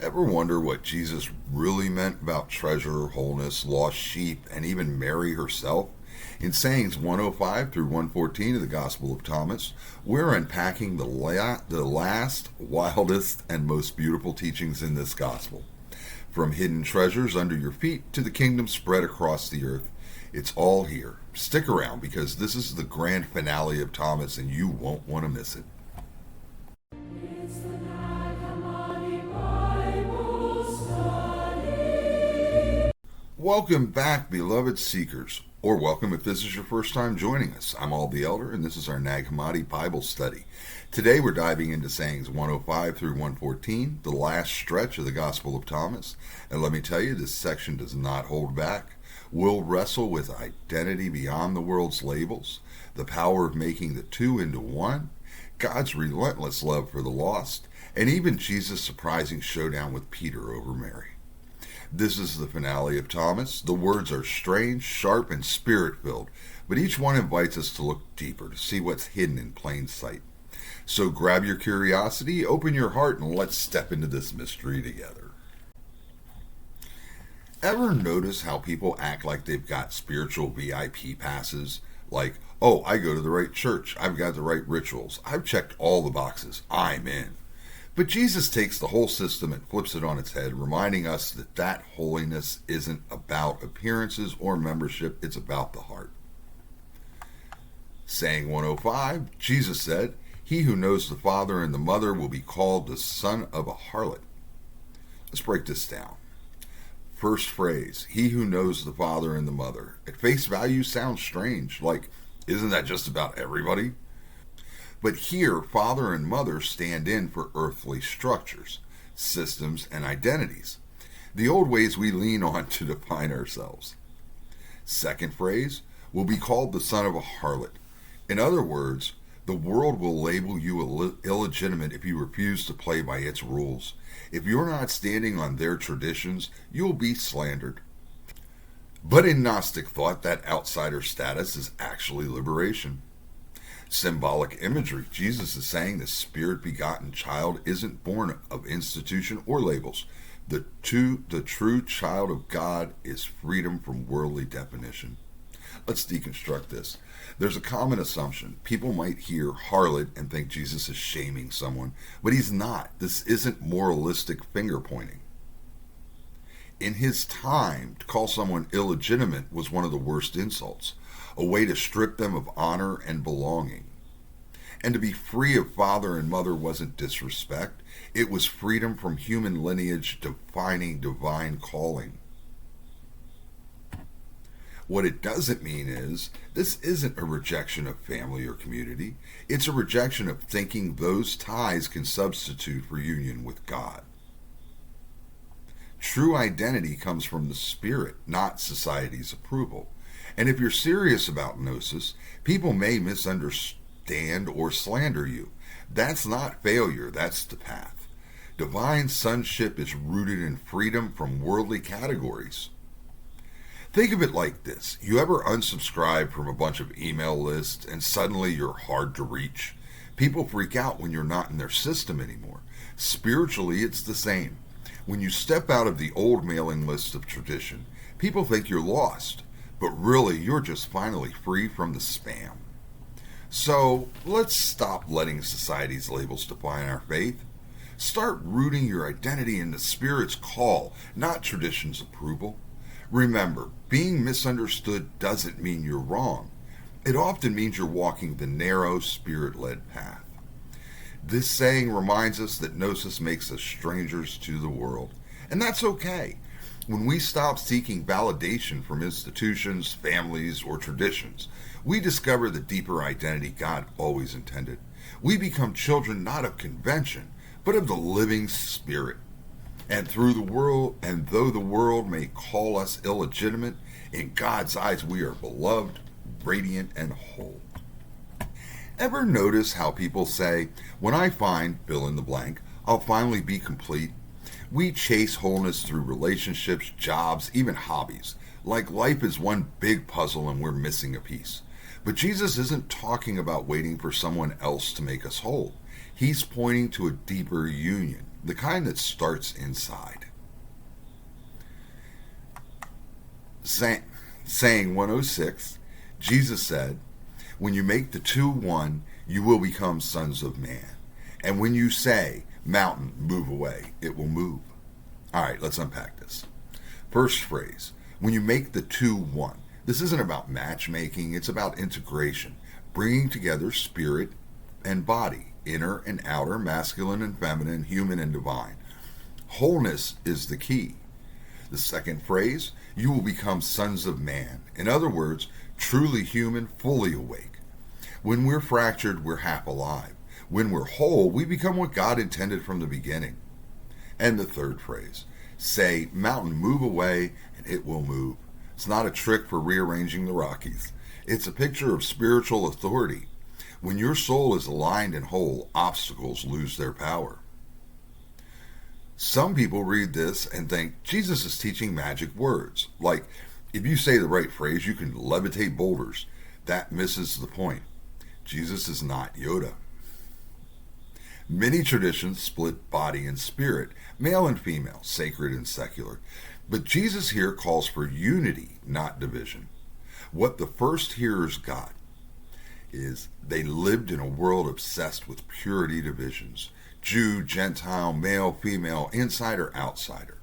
Ever wonder what Jesus really meant about treasure, wholeness, lost sheep, and even Mary herself? In sayings 105 through 114 of the Gospel of Thomas, we're unpacking the last, wildest, and most beautiful teachings in this Gospel. From hidden treasures under your feet to the kingdom spread across the earth, it's all here. Stick around because this is the grand finale of Thomas and you won't want to miss it. It's the Nag Hammadi Bible Study. Welcome back, beloved seekers, or welcome if this is your first time joining us. I'm Al the Elder, and this is our Nag Hammadi Bible Study. Today we're diving into sayings 105 through 114, the last stretch of the Gospel of Thomas. And let me tell you, this section does not hold back. We'll wrestle with identity beyond the world's labels, the power of making the two into one, God's relentless love for the lost, and even Jesus' surprising showdown with Peter over Mary. This is the finale of Thomas. The words are strange, sharp, and spirit-filled, but each one invites us to look deeper, to see what's hidden in plain sight. So grab your curiosity, open your heart, and let's step into this mystery together. Ever notice how people act like they've got spiritual VIP passes? Like, oh, I go to the right church, I've got the right rituals, I've checked all the boxes, I'm in. But Jesus takes the whole system and flips it on its head, reminding us that holiness isn't about appearances or membership, it's about the heart. Saying 105, Jesus said, "He who knows the father and the mother will be called the son of a harlot." Let's break this down. First phrase, he who knows the father and the mother. At face value sounds strange, like, isn't that just about everybody? But here, father and mother stand in for earthly structures, systems, and identities, the old ways we lean on to define ourselves. Second phrase, will be called the son of a harlot. In other words, the world will label you illegitimate if you refuse to play by its rules. If you're not standing on their traditions, you'll be slandered. But in Gnostic thought, that outsider status is actually liberation. Symbolic imagery. Jesus is saying the spirit-begotten child isn't born of institution or labels. The true child of God is freedom from worldly definition. Let's deconstruct this. There's a common assumption. People might hear harlot and think Jesus is shaming someone, but he's not. This isn't moralistic finger-pointing. In his time, to call someone illegitimate was one of the worst insults, a way to strip them of honor and belonging. And to be free of father and mother wasn't disrespect. It was freedom from human lineage defining divine calling. What it doesn't mean is, this isn't a rejection of family or community. It's a rejection of thinking those ties can substitute for union with God. True identity comes from the Spirit, not society's approval. And if you're serious about gnosis, people may misunderstand or slander you. That's not failure, that's the path. Divine sonship is rooted in freedom from worldly categories. Think of it like this. You ever unsubscribe from a bunch of email lists and suddenly you're hard to reach? People freak out when you're not in their system anymore. Spiritually, it's the same. When you step out of the old mailing list of tradition, people think you're lost, but really you're just finally free from the spam. So let's stop letting society's labels define our faith. Start rooting your identity in the Spirit's call, not tradition's approval. Remember, being misunderstood doesn't mean you're wrong. It often means you're walking the narrow, spirit-led path. This saying reminds us that gnosis makes us strangers to the world. And that's okay. When we stop seeking validation from institutions, families, or traditions, we discover the deeper identity God always intended. We become children not of convention, but of the living Spirit. And though the world may call us illegitimate, in God's eyes we are beloved, radiant, and whole. Ever notice how people say, when I find fill in the blank, I'll finally be complete? We chase wholeness through relationships, jobs, even hobbies, like life is one big puzzle and we're missing a piece. But Jesus isn't talking about waiting for someone else to make us whole. He's pointing to a deeper union. the kind that starts inside. Saying 106, Jesus said, when you make the two one, you will become sons of man. And when you say, mountain, move away, it will move. All right, let's unpack this. First phrase, when you make the two one. This isn't about matchmaking, it's about integration, bringing together spirit and body, inner and outer, masculine and feminine, human and divine. Wholeness is the key. The second phrase, you will become sons of man. In other words, truly human, fully awake. When we're fractured, we're half alive. When we're whole, we become what God intended from the beginning. And the third phrase, say, mountain, move away, and it will move. It's not a trick for rearranging the Rockies. It's a picture of spiritual authority. When your soul is aligned and whole, obstacles lose their power. Some people read this and think Jesus is teaching magic words. Like, if you say the right phrase, you can levitate boulders. That misses the point. Jesus is not Yoda. Many traditions split body and spirit, male and female, sacred and secular. But Jesus here calls for unity, not division. What the first hearers got is they lived in a world obsessed with purity divisions. Jew, Gentile, male, female, insider, outsider.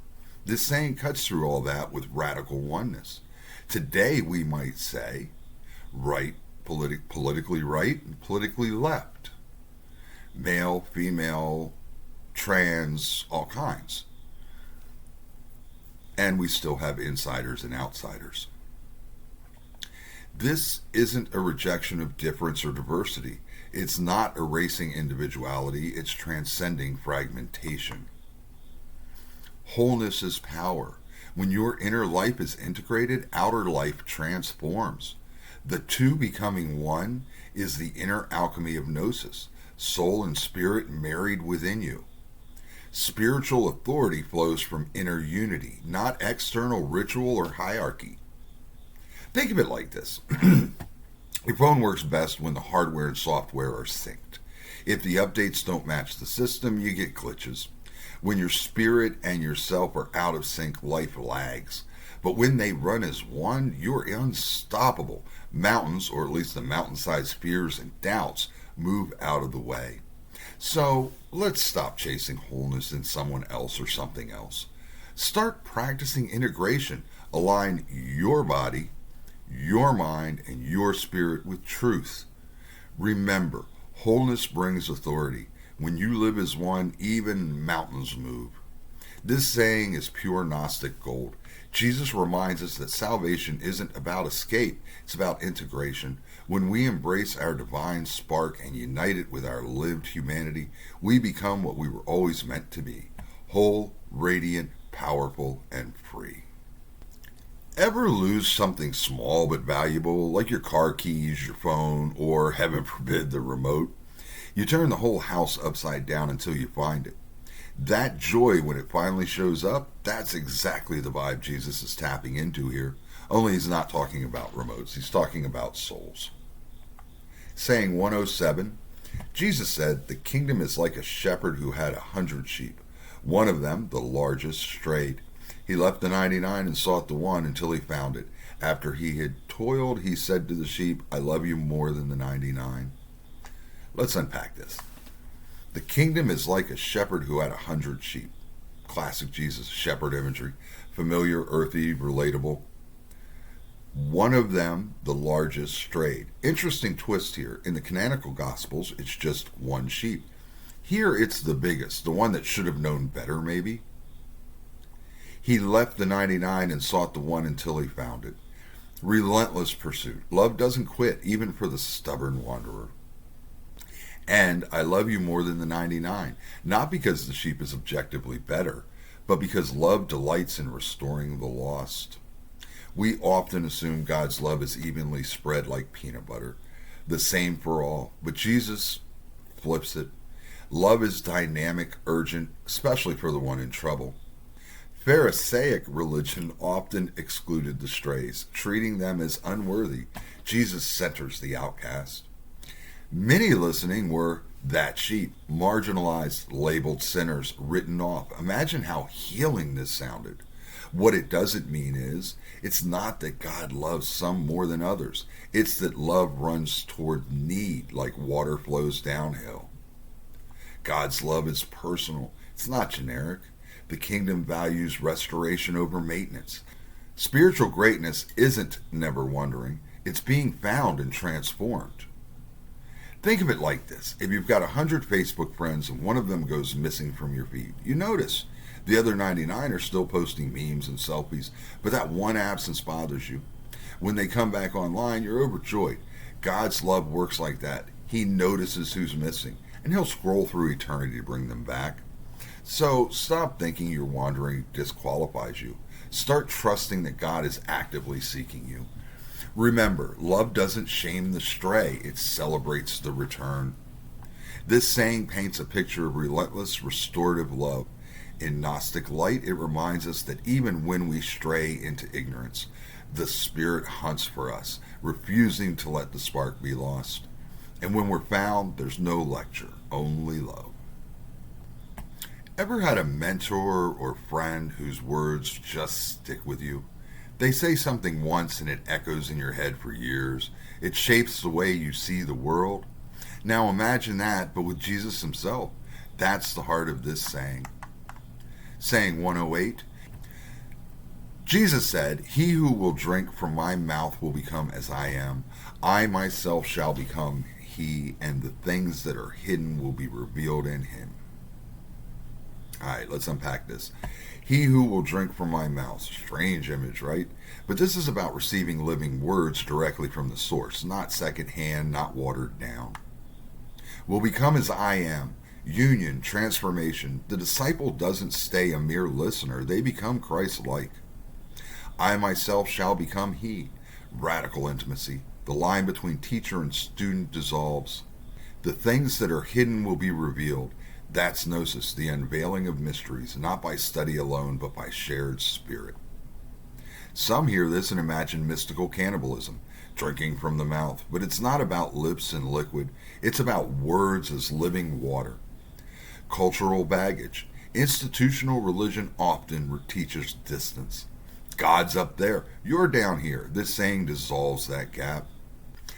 This saying cuts through all that with radical oneness. Today we might say right, politically right and politically left. Male, female, trans, all kinds. And we still have insiders and outsiders. This isn't a rejection of difference or diversity. It's not erasing individuality, it's transcending fragmentation. Wholeness is power. When your inner life is integrated, outer life transforms. The two becoming one is the inner alchemy of Gnosis, soul and spirit married within you. Spiritual authority flows from inner unity, not external ritual or hierarchy. Think of it like this. Your phone works best when the hardware and software are synced. If the updates don't match the system, you get glitches. When your spirit and yourself are out of sync, life lags. But when they run as one, you're unstoppable. Mountains, or at least the mountain-sized fears and doubts, move out of the way. So let's stop chasing wholeness in someone else or something else. Start practicing integration. Align your body, your mind, and your spirit with truth. Remember, wholeness brings authority. When you live as one, even mountains move. This saying is pure Gnostic gold. Jesus reminds us that salvation isn't about escape, it's about integration. When we embrace our divine spark and unite it with our lived humanity, we become what we were always meant to be, whole, radiant, powerful, and free. Ever lose something small but valuable, like your car keys, your phone, or, heaven forbid, the remote? You turn the whole house upside down until you find it. That joy when it finally shows up, that's exactly the vibe Jesus is tapping into here. Only he's not talking about remotes, he's talking about souls. Saying 107, Jesus said, the kingdom is like a shepherd who had 100 sheep. One of them, the largest, strayed. He left the 99 and sought the one until he found it. After he had toiled, he said to the sheep, I love you more than the 99. Let's unpack this. The kingdom is like a shepherd who had 100 sheep. Classic Jesus shepherd imagery. Familiar, earthy, relatable. One of them, the largest, strayed. Interesting twist here. In the canonical Gospels, it's just one sheep. Here it's the biggest, the one that should have known better, maybe. He left the 99 and sought the one until he found it. Relentless pursuit. Love doesn't quit, even for the stubborn wanderer. And I love you more than the 99, not because the sheep is objectively better, but because love delights in restoring the lost. We often assume God's love is evenly spread like peanut butter, the same for all, but Jesus flips it. Love is dynamic, urgent, especially for the one in trouble. Pharisaic religion often excluded the strays, treating them as unworthy. Jesus centers the outcast. Many listening were That sheep, marginalized, labeled sinners, written off. Imagine how healing this sounded. What it doesn't mean is, it's not that God loves some more than others. It's that love runs toward need like water flows downhill. God's love is personal. It's not generic. The kingdom values restoration over maintenance. Spiritual greatness isn't never wondering. It's being found and transformed. Think of it like this. If you've got 100 Facebook friends and one of them goes missing from your feed, you notice. The other 99 are still posting memes and selfies, but that one absence bothers you. When they come back online, you're overjoyed. God's love works like that. He notices who's missing, and he'll scroll through eternity to bring them back. So stop thinking your wandering disqualifies you. Start trusting that God is actively seeking you. Remember, love doesn't shame the stray, it celebrates the return. This saying paints a picture of relentless, restorative love. In Gnostic light, it reminds us that even when we stray into ignorance, the Spirit hunts for us, refusing to let the spark be lost. And when we're found, there's no lecture, only love. Ever had a mentor or friend whose words just stick with you? They say something once and it echoes in your head for years. It shapes the way you see the world. Now imagine that, but with Jesus himself. That's the heart of this saying. Saying 108, Jesus said, "He who will drink from my mouth will become as I am. I myself shall become he, and the things that are hidden will be revealed in him." All right, let's unpack this. He who will drink from my mouth. Strange image, right? But this is about receiving living words directly from the source, not secondhand, not watered down. Will become as I am. Union, transformation. The disciple doesn't stay a mere listener. They become Christ-like. I myself shall become he. Radical intimacy. The line between teacher and student dissolves. The things that are hidden will be revealed. That's gnosis, the unveiling of mysteries, not by study alone, but by shared spirit. Some hear this and imagine mystical cannibalism, drinking from the mouth, but it's not about lips and liquid. It's about words as living water. Cultural baggage. Institutional religion often teaches distance. God's up there, you're down here. This saying dissolves that gap.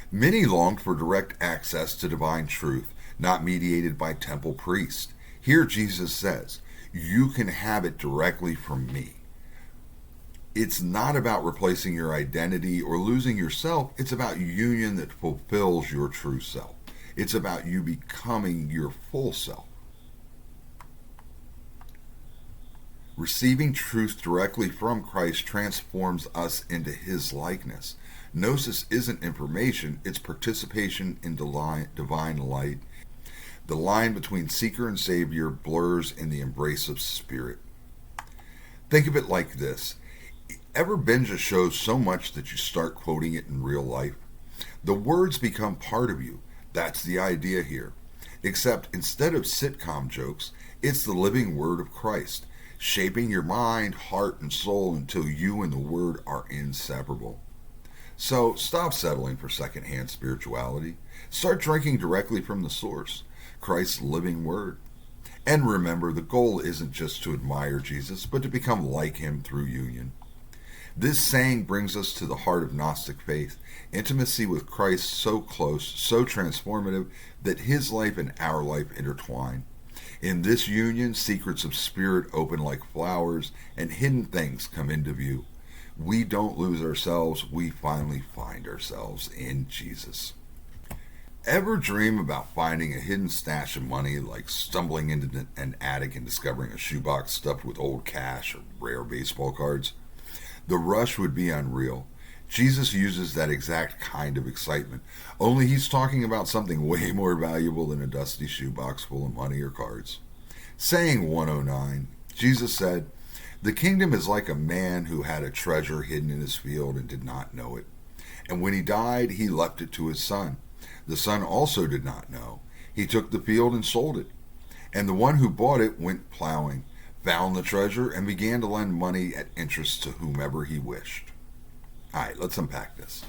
Many longed for direct access to divine truth, not mediated by temple priest. Here Jesus says, you can have it directly from me. It's not about replacing your identity or losing yourself. It's about union that fulfills your true self. It's about you becoming your full self. Receiving truth directly from Christ transforms us into his likeness. Gnosis isn't information, it's participation in divine light. The line between seeker and savior blurs in the embrace of spirit. Think of it like this. Ever binge a show so much that you start quoting it in real life? The words become part of you. That's the idea here. Except instead of sitcom jokes, it's the living word of Christ, shaping your mind, heart, and soul until you and the word are inseparable. So stop settling for secondhand spirituality. Start drinking directly from the source, Christ's living word. And remember, the goal isn't just to admire Jesus, but to become like him through union. This saying brings us to the heart of Gnostic faith, intimacy with Christ so close, so transformative, that his life and our life intertwine. In this union, secrets of spirit open like flowers, and hidden things come into view. We don't lose ourselves, we finally find ourselves in Jesus. Ever dream about finding a hidden stash of money, like stumbling into an attic and discovering a shoebox stuffed with old cash or rare baseball cards? The rush would be unreal. Jesus uses that exact kind of excitement, only he's talking about something way more valuable than a dusty shoebox full of money or cards. Saying 109, Jesus said, "The kingdom is like a man who had a treasure hidden in his field and did not know it. And when he died, he left it to his son. The son also did not know. He took the field and sold it. And the one who bought it went plowing, found the treasure, and began to lend money at interest to whomever he wished." All right, let's unpack this.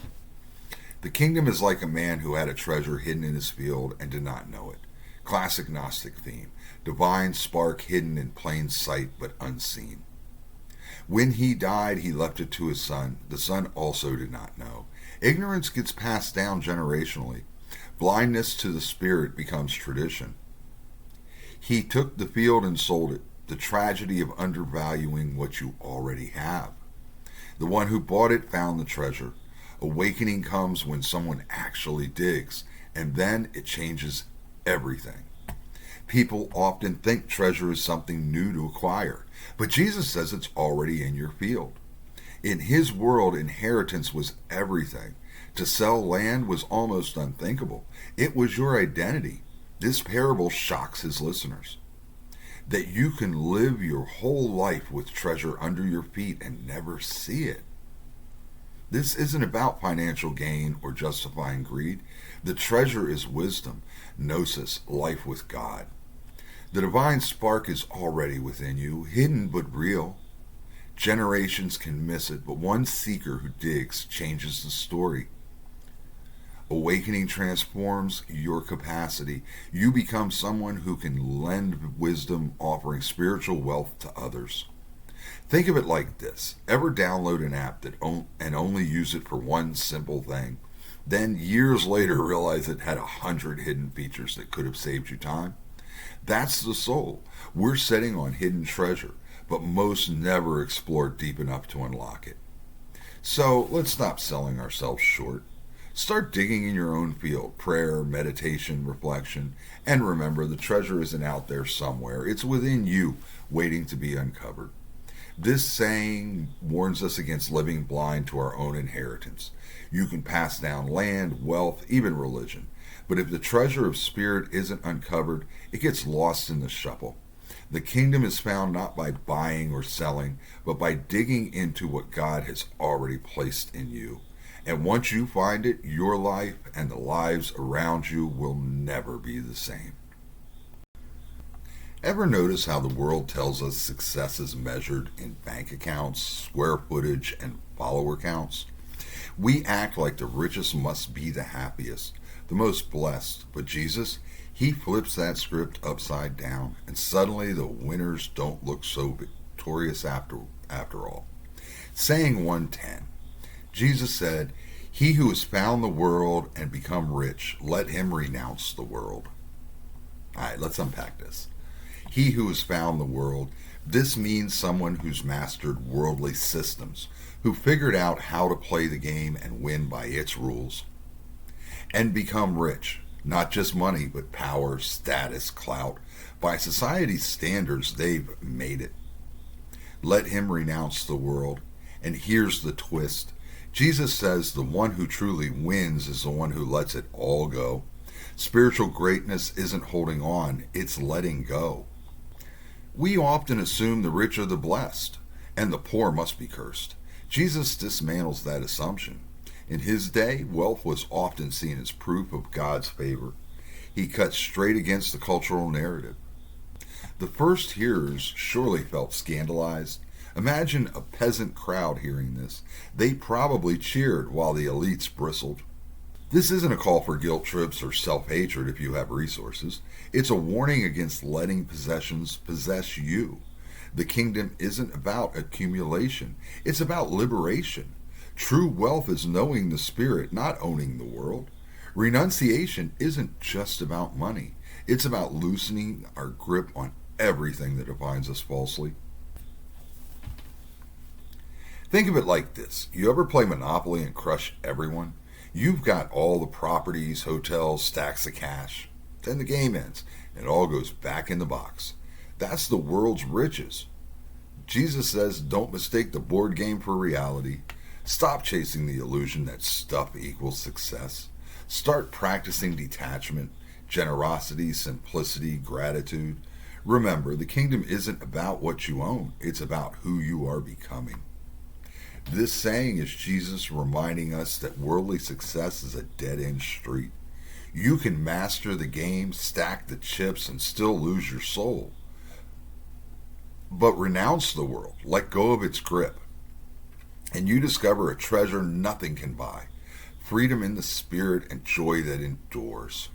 The kingdom is like a man who had a treasure hidden in his field and did not know it. Classic Gnostic theme. Divine spark hidden in plain sight but unseen. When he died, he left it to his son. The son also did not know. Ignorance gets passed down generationally. Blindness to the spirit becomes tradition. He took the field and sold it. The tragedy of undervaluing what you already have. The one who bought it found the treasure. Awakening comes when someone actually digs, and then it changes everything. People often think treasure is something new to acquire, but Jesus says it's already in your field. In his world, inheritance was everything. To sell land was almost unthinkable. It was your identity. This parable shocks his listeners. That you can live your whole life with treasure under your feet and never see it. This isn't about financial gain or justifying greed. The treasure is wisdom, gnosis, life with God. The divine spark is already within you, hidden but real. Generations can miss it, but one seeker who digs changes the story. Awakening transforms your capacity. You become someone who can lend wisdom, offering spiritual wealth to others. Think of it like this. Ever download an app and only use it for one simple thing? Then years later realize it had 100 hidden features that could have saved you time? That's the soul. We're sitting on hidden treasure, but most never explore deep enough to unlock it. So let's stop selling ourselves short. Start digging in your own field, prayer, meditation, reflection, and remember the treasure isn't out there somewhere. It's within you, waiting to be uncovered. This saying warns us against living blind to our own inheritance. You can pass down land, wealth, even religion. But if the treasure of spirit isn't uncovered, it gets lost in the shuffle. The kingdom is found not by buying or selling, but by digging into what God has already placed in you. And once you find it, your life and the lives around you will never be the same. Ever notice how the world tells us success is measured in bank accounts, square footage, and follower counts? We act like the richest must be the happiest, the most blessed. But Jesus, he flips that script upside down, and suddenly the winners don't look so victorious after all. Saying 110. Jesus said, "He who has found the world and become rich, let him renounce the world." All right, let's unpack this. He who has found the world, this means someone who's mastered worldly systems, who figured out how to play the game and win by its rules. And become rich, not just money, but power, status, clout. By society's standards, they've made it. Let him renounce the world. And here's the twist. Jesus says the one who truly wins is the one who lets it all go. Spiritual greatness isn't holding on, it's letting go. We often assume the rich are the blessed, and the poor must be cursed. Jesus dismantles that assumption. In his day, wealth was often seen as proof of God's favor. He cut straight against the cultural narrative. The first hearers surely felt scandalized. Imagine a peasant crowd hearing this. They probably cheered while the elites bristled. This isn't a call for guilt trips or self-hatred if you have resources. It's a warning against letting possessions possess you. The kingdom isn't about accumulation. It's about liberation. True wealth is knowing the Spirit, not owning the world. Renunciation isn't just about money. It's about loosening our grip on everything that defines us falsely. Think of it like this. You ever play Monopoly and crush everyone? You've got all the properties, hotels, stacks of cash. Then the game ends, and it all goes back in the box. That's the world's riches. Jesus says, don't mistake the board game for reality. Stop chasing the illusion that stuff equals success. Start practicing detachment, generosity, simplicity, gratitude. Remember, the kingdom isn't about what you own. It's about who you are becoming. This saying is Jesus reminding us that worldly success is a dead-end street. You can master the game, stack the chips, and still lose your soul. But renounce the world, let go of its grip, and you discover a treasure nothing can buy, freedom in the spirit and joy that endures.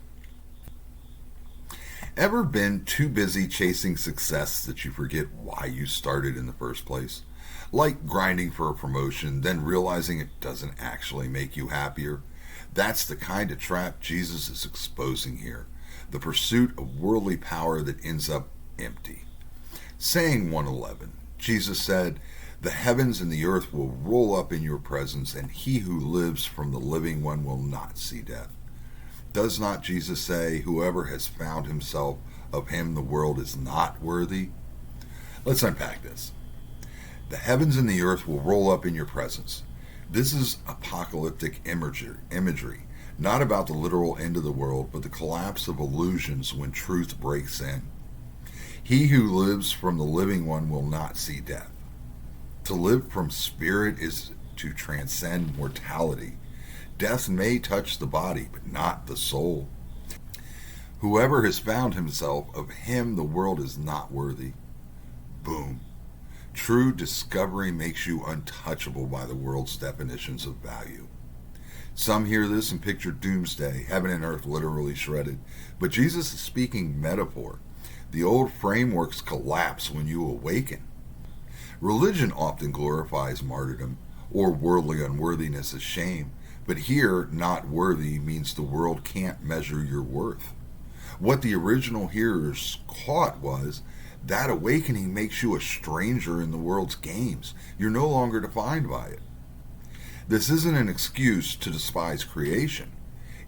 Ever been too busy chasing success that you forget why you started in the first place? Like grinding for a promotion, then realizing it doesn't actually make you happier? That's the kind of trap Jesus is exposing here. The pursuit of worldly power that ends up empty. Saying 111, Jesus said, "The heavens and the earth will roll up in your presence, and he who lives from the living one will not see death." Does not Jesus say, "Whoever has found himself, of him the world is not worthy"? Let's unpack this. The heavens and the earth will roll up in your presence. This is apocalyptic imagery, not about the literal end of the world, but the collapse of illusions when truth breaks in. He who lives from the living one will not see death. To live from spirit is to transcend mortality. Death may touch the body, but not the soul. Whoever has found himself, of him the world is not worthy. Boom. True discovery makes you untouchable by the world's definitions of value. Some hear this and picture doomsday, heaven and earth literally shredded. But Jesus is speaking metaphor. The old frameworks collapse when you awaken. Religion often glorifies martyrdom or worldly unworthiness as shame. But here, not worthy means the world can't measure your worth. What the original hearers caught was that awakening makes you a stranger in the world's games. You're no longer defined by it. This isn't an excuse to despise creation.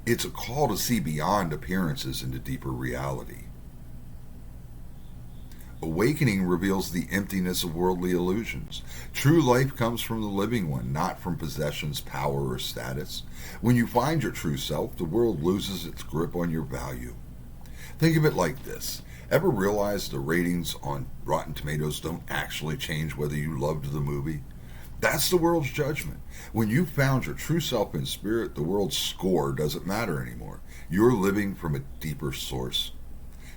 It's a call to see beyond appearances into deeper reality. Awakening reveals the emptiness of worldly illusions. True life comes from the living one, not from possessions, power, or status. When you find your true self, the world loses its grip on your value. Think of it like this. Ever realize the ratings on Rotten Tomatoes don't actually change whether you loved the movie? That's the world's judgment. When you found your true self in spirit, the world's score doesn't matter anymore. You're living from a deeper source.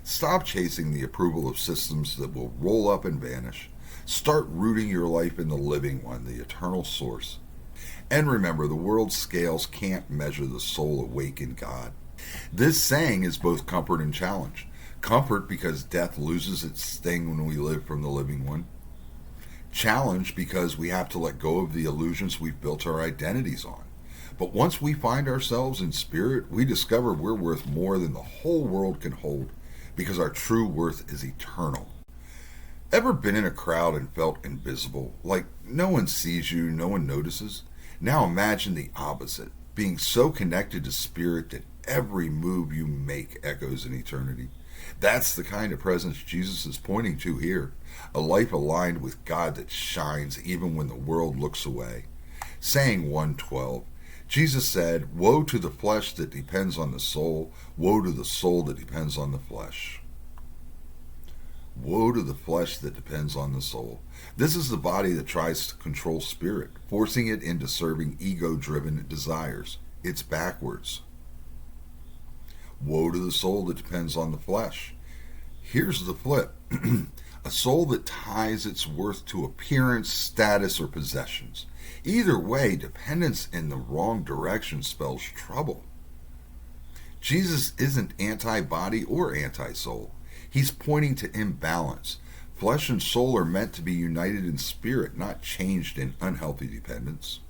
Stop chasing the approval of systems that will roll up and vanish. Start rooting your life in the living one, the eternal source. And remember, the world's scales can't measure the soul awake in God. This saying is both comfort and challenge. Comfort because death loses its sting when we live from the living one. Challenge because we have to let go of the illusions we've built our identities on. But once we find ourselves in spirit, we discover we're worth more than the whole world can hold, because our true worth is eternal. Ever been in a crowd and felt invisible, like no one sees you, no one notices? Now imagine the opposite, being so connected to spirit that every move you make echoes in eternity. That's the kind of presence Jesus is pointing to here, a life aligned with God that shines even when the world looks away. Saying 112, Jesus said, "Woe to the flesh that depends on the soul, woe to the soul that depends on the flesh." Woe to the flesh that depends on the soul. This is the body that tries to control spirit, forcing it into serving ego-driven desires. It's backwards. Woe to the soul that depends on the flesh. Here's the flip. A soul that ties its worth to appearance, status, or possessions. Either way, dependence in the wrong direction spells trouble. Jesus isn't anti-body or anti-soul. He's pointing to imbalance. Flesh and soul are meant to be united in spirit, not changed in unhealthy dependence.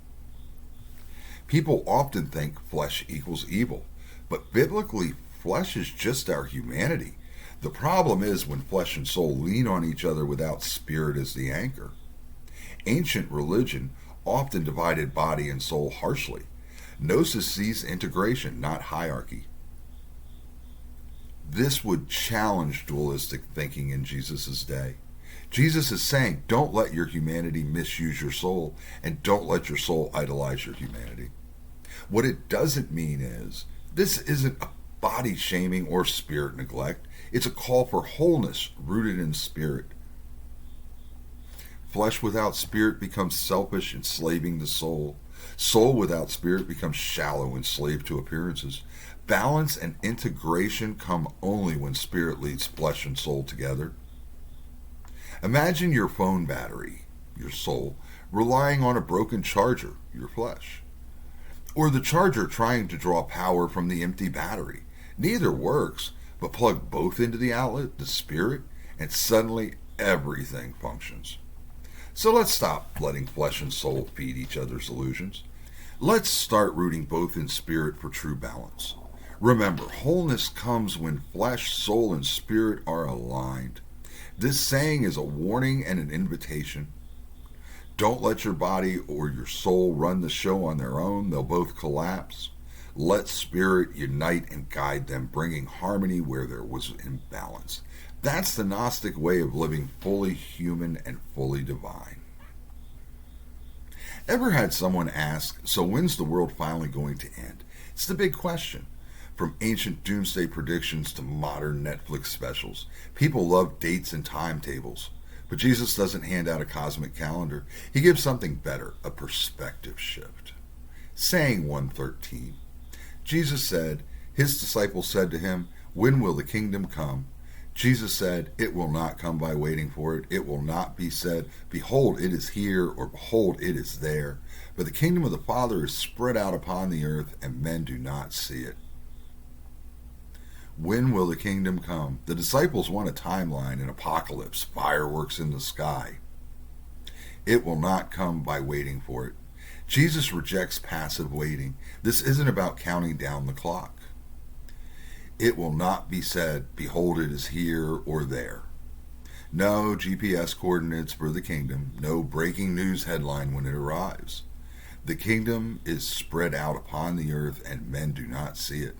People often think flesh equals evil, but biblically, flesh is just our humanity. The problem is when flesh and soul lean on each other without spirit as the anchor. Ancient religion often divided body and soul harshly. Gnosis sees integration, not hierarchy. This would challenge dualistic thinking in Jesus' day. Jesus is saying, don't let your humanity misuse your soul, and don't let your soul idolize your humanity. What it doesn't mean is, this isn't a body shaming or spirit neglect. It's a call for wholeness rooted in spirit. Flesh without spirit becomes selfish, enslaving the soul. Soul without spirit becomes shallow, enslaved to appearances. Balance and integration come only when spirit leads flesh and soul together. Imagine your phone battery, your soul, relying on a broken charger, your flesh. Or the charger trying to draw power from the empty battery. Neither works, But plug both into the outlet, the spirit, and suddenly everything functions. So let's stop letting flesh and soul feed each other's illusions. Let's start rooting both in spirit for true balance. Remember, wholeness comes when flesh, soul, and spirit are aligned. This saying is a warning and an invitation. Don't let your body or your soul run the show on their own. They'll both collapse. Let spirit unite and guide them, bringing harmony where there was imbalance. That's the Gnostic way of living, fully human and fully divine. Ever had someone ask, so when's the world finally going to end? It's the big question. From ancient doomsday predictions to modern Netflix specials, people love dates and timetables. But Jesus doesn't hand out a cosmic calendar. He gives something better, a perspective shift. Saying 113, Jesus said, his disciples said to him, when will the kingdom come? Jesus said, it will not come by waiting for it. It will not be said, behold, it is here, or behold, it is there. But the kingdom of the Father is spread out upon the earth, and men do not see it. When will the kingdom come? The disciples want a timeline, an apocalypse, fireworks in the sky. It will not come by waiting for it. Jesus rejects passive waiting. This isn't about counting down the clock. It will not be said, behold, it is here or there. No GPS coordinates for the kingdom, no breaking news headline when it arrives. The kingdom is spread out upon the earth, and men do not see it.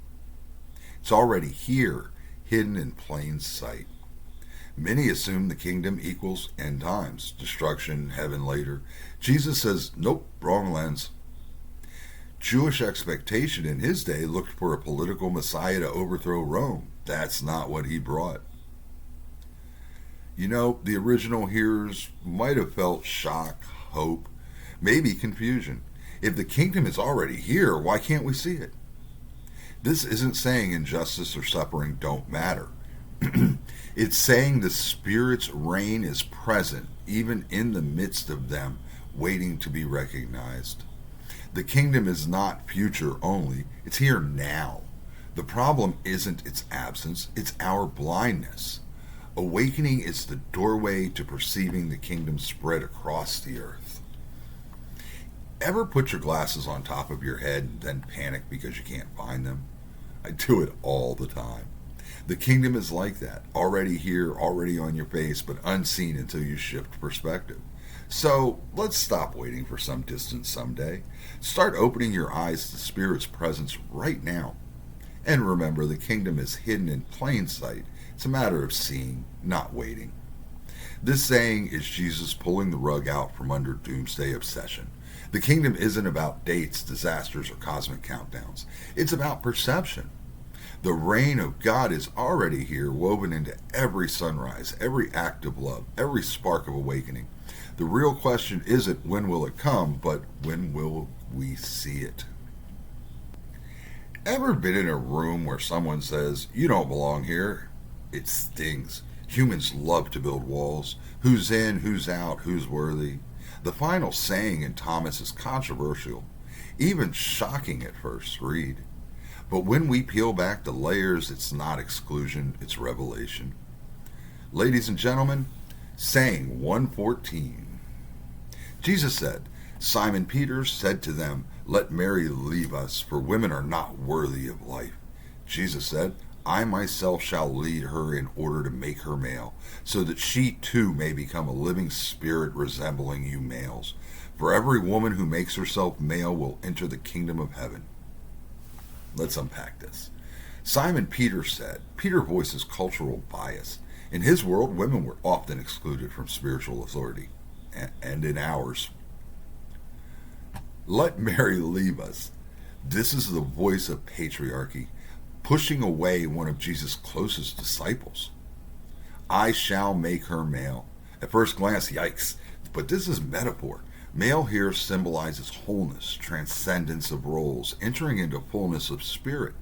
It's already here, hidden in plain sight. Many assume the kingdom equals end times, destruction, heaven later. Jesus says, nope, wrong lens. Jewish expectation in his day looked for a political messiah to overthrow Rome. That's not what he brought. You know, the original hearers might have felt shock, hope, maybe confusion. If the kingdom is already here, why can't we see it? This isn't saying injustice or suffering don't matter. It's saying the Spirit's reign is present, even in the midst of them, waiting to be recognized. The kingdom is not future only, it's here now. The problem isn't its absence, it's our blindness. Awakening is the doorway to perceiving the kingdom spread across the earth. Ever put your glasses on top of your head and then panic because you can't find them? I do it all the time. The kingdom is like that, already here, already on your face, but unseen until you shift perspective. So let's stop waiting for some distant someday. Start opening your eyes to the Spirit's presence right now. And remember, the kingdom is hidden in plain sight. It's a matter of seeing, not waiting. This saying is Jesus pulling the rug out from under doomsday obsession. The kingdom isn't about dates, disasters, or cosmic countdowns. It's about perception. The reign of God is already here, woven into every sunrise, every act of love, every spark of awakening. The real question isn't when will it come, but when will we see it? Ever been in a room where someone says, you don't belong here? It stings. Humans love to build walls. Who's in, who's out, who's worthy? The final saying in Thomas is controversial, even shocking at first read. But when we peel back the layers, it's not exclusion, it's revelation. Ladies and gentlemen, saying 114. Jesus said, Simon Peter said to them, let Mary leave us, for women are not worthy of life. Jesus said, I myself shall lead her in order to make her male, so that she too may become a living spirit resembling you males. For every woman who makes herself male will enter the kingdom of heaven. Let's unpack this. Simon Peter said, Peter voices cultural bias. In his world, women were often excluded from spiritual authority, and in ours. Let Mary leave us. This is the voice of patriarchy, pushing away one of Jesus' closest disciples. I shall make her male. At first glance, yikes, but this is metaphor. Male here symbolizes wholeness, transcendence of roles, entering into fullness of spirit.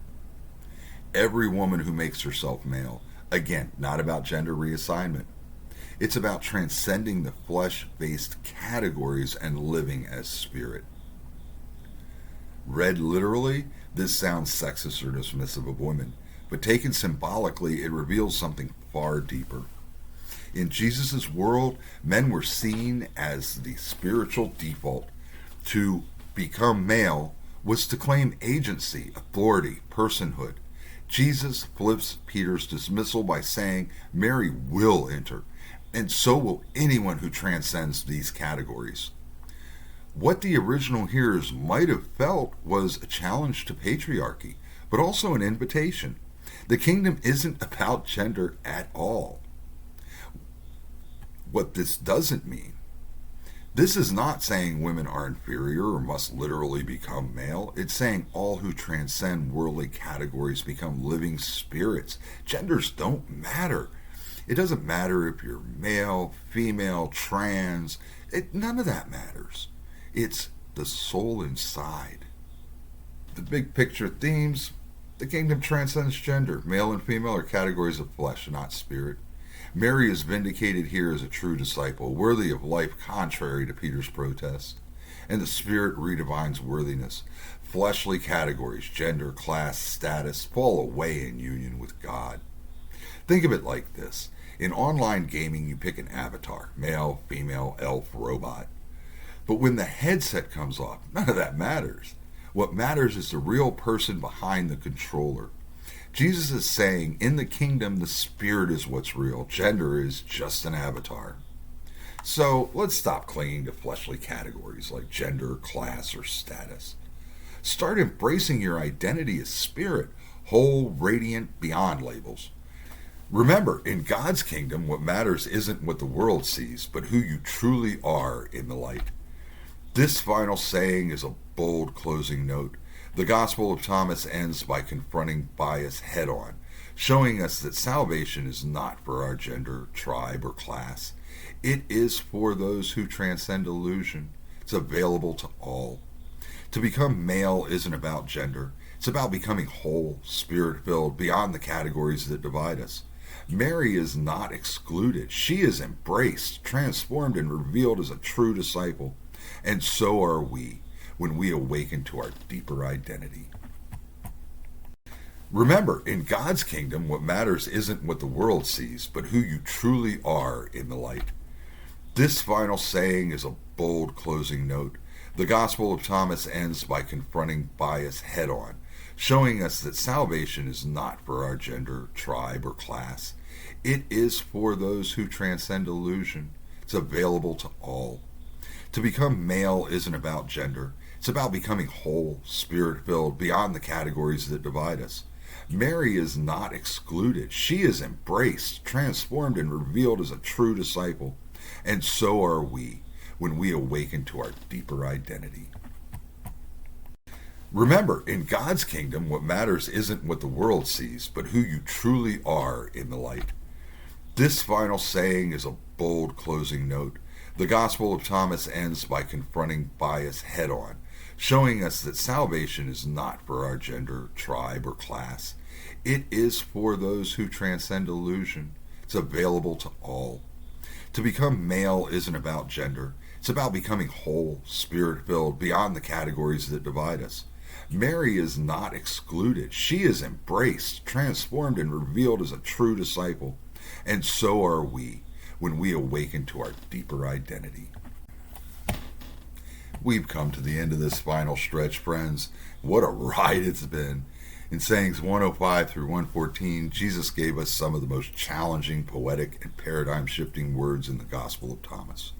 Every woman who makes herself male, again, not about gender reassignment. It's about transcending the flesh-based categories and living as spirit. Read literally, this sounds sexist or dismissive of women. but taken symbolically, it reveals something far deeper. In Jesus' world, men were seen as the spiritual default. To become male was to claim agency, authority, personhood. Jesus flips Peter's dismissal by saying Mary will enter, and so will anyone who transcends these categories. What the original hearers might have felt was a challenge to patriarchy, but also an invitation. The kingdom isn't about gender at all. What this doesn't mean, this is not saying women are inferior or must literally become male. It's saying all who transcend worldly categories become living spirits. Genders don't matter. It doesn't matter if you're male, female, trans. None of that matters. It's the soul inside. The big picture themes: the kingdom transcends gender. Male and female are categories of flesh, not spirit. Mary is vindicated here as a true disciple, worthy of life contrary to Peter's protest. And the Spirit redefines worthiness. Fleshly categories, gender, class, status, fall away in union with God. Think of it like this. In online gaming, you pick an avatar: male, female, elf, robot. But when the headset comes off, none of that matters. What matters is the real person behind the controller. Jesus is saying, in the kingdom, the spirit is what's real. Gender is just an avatar. So let's stop clinging to fleshly categories like gender, class, or status. Start embracing your identity as spirit, whole, radiant, beyond labels. Remember, in God's kingdom, what matters isn't what the world sees, but who you truly are in the light. This final saying is a bold closing note. The Gospel of Thomas ends by confronting bias head-on, showing us that salvation is not for our gender, tribe, or class. It is for those who transcend illusion. It's available to all. To become male isn't about gender. It's about becoming whole, spirit-filled, beyond the categories that divide us. Mary is not excluded. She is embraced, transformed, and revealed as a true disciple. And so are we, when we awaken to our deeper identity. Remember, in God's kingdom, what matters isn't what the world sees, but who you truly are in the light. This final saying is a bold closing note. The Gospel of Thomas ends by confronting bias head-on, showing us that salvation is not for our gender, tribe, or class. It is for those who transcend illusion. It's available to all. To become male isn't about gender. It's about becoming whole, spirit-filled, beyond the categories that divide us. Mary is not excluded. She is embraced, transformed, and revealed as a true disciple. And so are we, when we awaken to our deeper identity. Remember, in God's kingdom, what matters isn't what the world sees, but who you truly are in the light. This final saying is a bold closing note. The Gospel of Thomas ends by confronting bias head-on, showing us that salvation is not for our gender, tribe, or class. It is for those who transcend illusion. It's available to all. To become male isn't about gender. It's about becoming whole, spirit-filled, beyond the categories that divide us. Mary is not excluded. She is embraced, transformed, and revealed as a true disciple. And so are we, when we awaken to our deeper identity. We've come to the end of this final stretch, friends. What a ride it's been. In sayings 105 through 114, Jesus gave us some of the most challenging, poetic, and paradigm-shifting words in the Gospel of Thomas.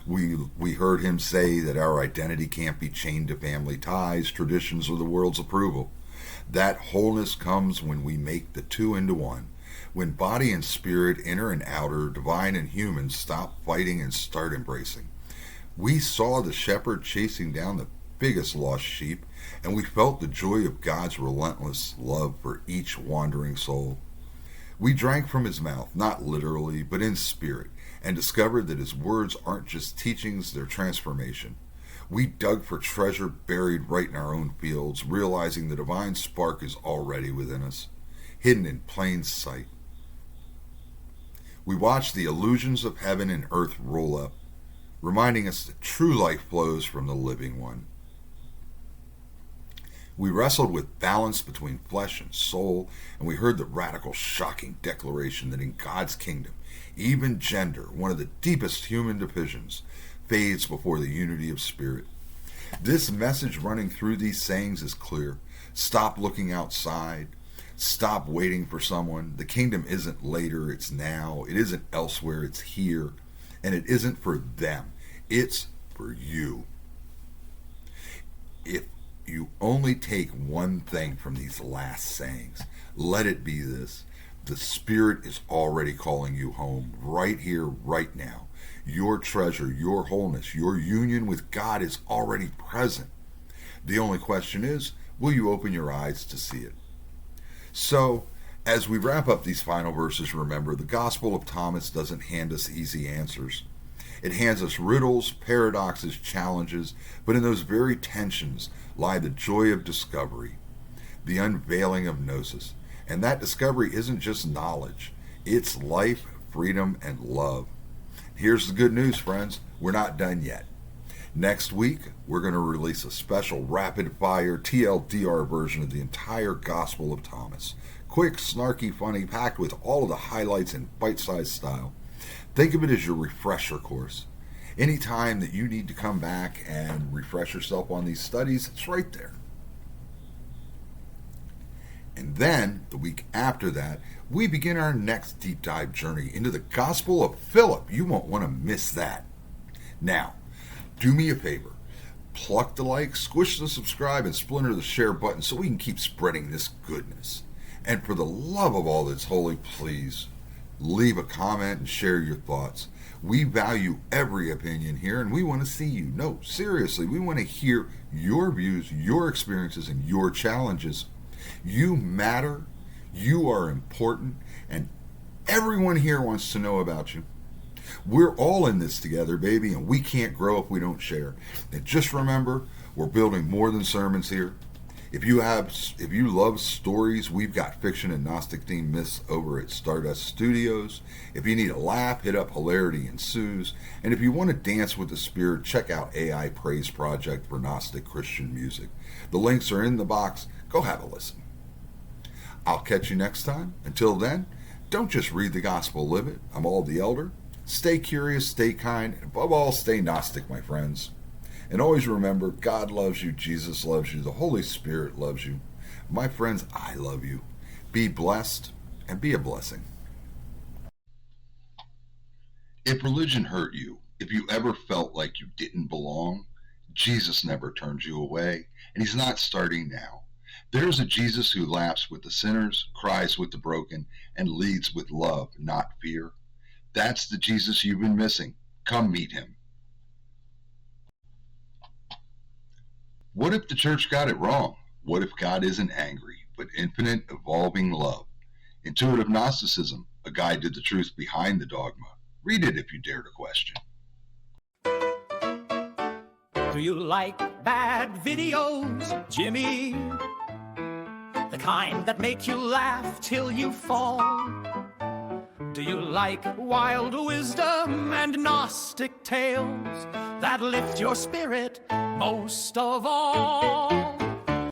We heard him say that our identity can't be chained to family ties, traditions, or the world's approval. That wholeness comes when we make the two into one. When body and spirit, inner and outer, divine and human, stop fighting and start embracing. We saw the shepherd chasing down the biggest lost sheep, and we felt the joy of God's relentless love for each wandering soul. We drank from his mouth, not literally, but in spirit, and discovered that his words aren't just teachings, they're transformation. We dug for treasure buried right in our own fields, realizing the divine spark is already within us, hidden in plain sight. We watched the illusions of heaven and earth roll up, reminding us that true life flows from the living one. We wrestled with balance between flesh and soul, and we heard the radical, shocking declaration that in God's kingdom, even gender, one of the deepest human divisions, fades before the unity of spirit. This message running through these sayings is clear. Stop looking outside. Stop waiting for someone. The kingdom isn't later, it's now. It isn't elsewhere, it's here. And it isn't for them, it's for you. If you only take one thing from these last sayings, let it be this. The Spirit is already calling you home right here, right now. Your treasure, your wholeness, your union with God is already present. The only question is, will you open your eyes to see it? So, as we wrap up these final verses, remember, the Gospel of Thomas doesn't hand us easy answers. It hands us riddles, paradoxes, challenges, but in those very tensions lie the joy of discovery, the unveiling of gnosis. And that discovery isn't just knowledge, it's life, freedom, and love. Here's the good news, friends. We're not done yet. Next week, we're going to release a special rapid-fire TLDR version of the entire Gospel of Thomas. Quick, snarky, funny, packed with all of the highlights in bite-sized style. Think of it as your refresher course. Any time that you need to come back and refresh yourself on these studies, it's right there. And then, the week after that, we begin our next deep dive journey into the Gospel of Philip. You won't want to miss that. Now, do me a favor. Pluck the like, squish the subscribe, and splinter the share button so we can keep spreading this goodness. And for the love of all that's holy, please leave a comment and share your thoughts. We value every opinion here, and we want to see you. No, seriously, we want to hear your views, your experiences, and your challenges. You matter, you are important, and everyone here wants to know about you. We're all in this together, baby, and we can't grow if we don't share. And just remember, we're building more than sermons here. If you love stories, we've got fiction and Gnostic themed myths over at Stardust Studios. If you need a laugh, hit up Hilarity Ensues. And if you want to dance with the Spirit, check out AI Praise Project for Gnostic-Christian music. The links are in the box. Go have a listen. I'll catch you next time. Until then, don't just read the gospel, live it. I'm All the Elder. Stay curious, stay kind, and above all, stay Gnostic, my friends. And always remember, God loves you, Jesus loves you, the Holy Spirit loves you. My friends, I love you. Be blessed and be a blessing. If religion hurt you, if you ever felt like you didn't belong, Jesus never turns you away, and he's not starting now. There's a Jesus who laughs with the sinners, cries with the broken, and leads with love, not fear. That's the Jesus you've been missing. Come meet him. What if the church got it wrong? What if God isn't angry, but infinite, evolving love? Intuitive Gnosticism, a guide to the truth behind the dogma. Read it if you dare to question. Do you like bad videos, Jimmy? The kind that make you laugh till you fall? Do you like wild wisdom and Gnostic tales that lift your spirit most of all?